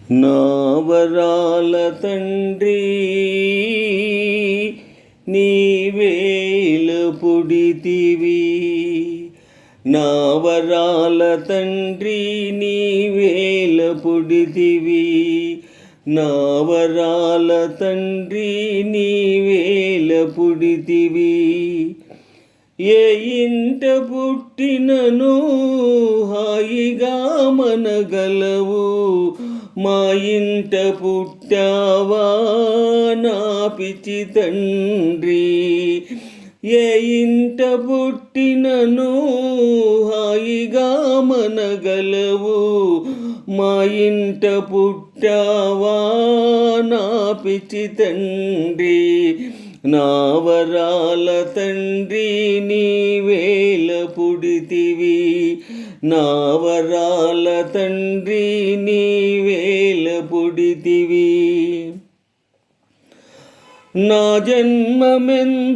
నా వరాల తండ్రి నీవేల పుడితివి, నా వరాల తండ్రి నీవేల పుడితివి, నా వరాల తండ్రి నీవేల పుడితివి. ఏ ఇంట పుట్టినను హాయిగా మనగలవు, మా ఇంట పుట్టావా నా పిచ్చి తండ్రి. ఏ ఇంట పుట్టినను హాయిగా మనగలవు, మా ఇంట పుట్టావా నా పిచ్చి తండ్రి. నా వరాల తండ్రి నీవేల పుడితివి, నా వరాల తండ్రి నీవేల పుడితివి. నా జన్మమెందుకని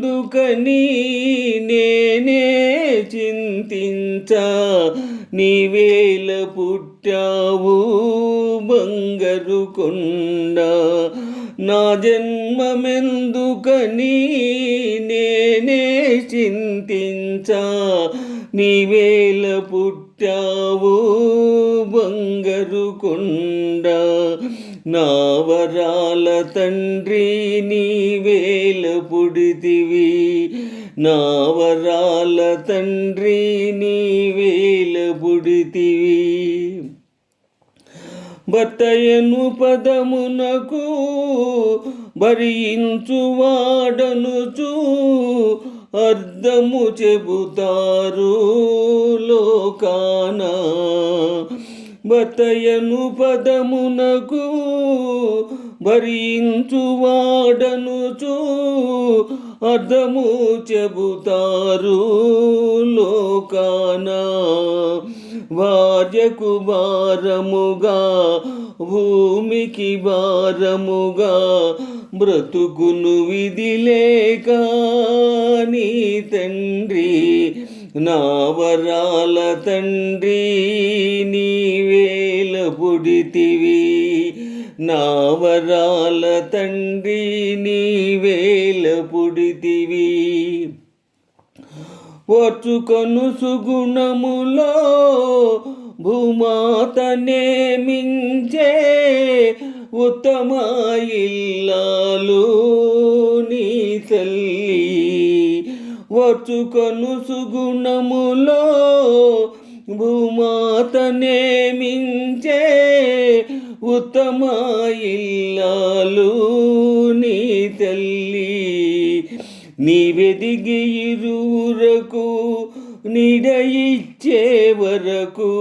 నేనే చింతించా, నీవేల పుట్టావు బంగారు కొండ. నా జన్మమెందుకని నేనే చింతించా, నీవేల పుట్టావు బంగారు కొండ. నా వరాల తండ్రి నీవేల పుడితివి, నా వరాల తండ్రి నీవేల పుడితివి. భర్తయను పదమునకు భరించువాడనుచు అర్థము చెబుతారు లోకాన. భర్తయను పదమునకు భరించువాడనుచు అర్థము చెబుతారు లోకాన. భార్యకు భారముగా భూమికి భారముగా బ్రతుకును విధి లేక నీ తండ్రి. నా వరాల తండ్రి నీవేల పుడితివి, నా వరాల తండ్రి నీవేల పుడితివి. ఓర్చుకొను సుగుణములో భూమాతనే మించే ఉత్తమ ఇల్లాలు నీ తల్లి. ఓర్చుకొను సుగుణములో భూమాతనే మించే ఉత్తమ ఇల్లాలు నీ తల్లి. నీవెదిగి ఇరువురకు నీడ ఇచ్చే వరకు,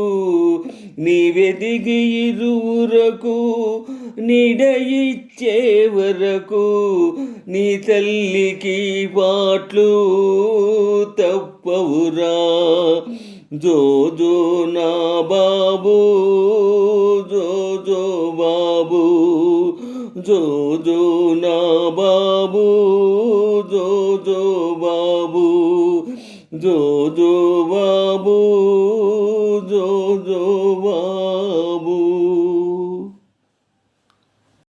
నీవెదిగి ఇరువురకు నీడ ఇచ్చే వరకు నీ తల్లికి పాట్లు తప్పవురా. జో జో నా బాబు, జో జో బాబు, జో జో నా బాబు, జో జో బాబు, జో జో బాబు, జో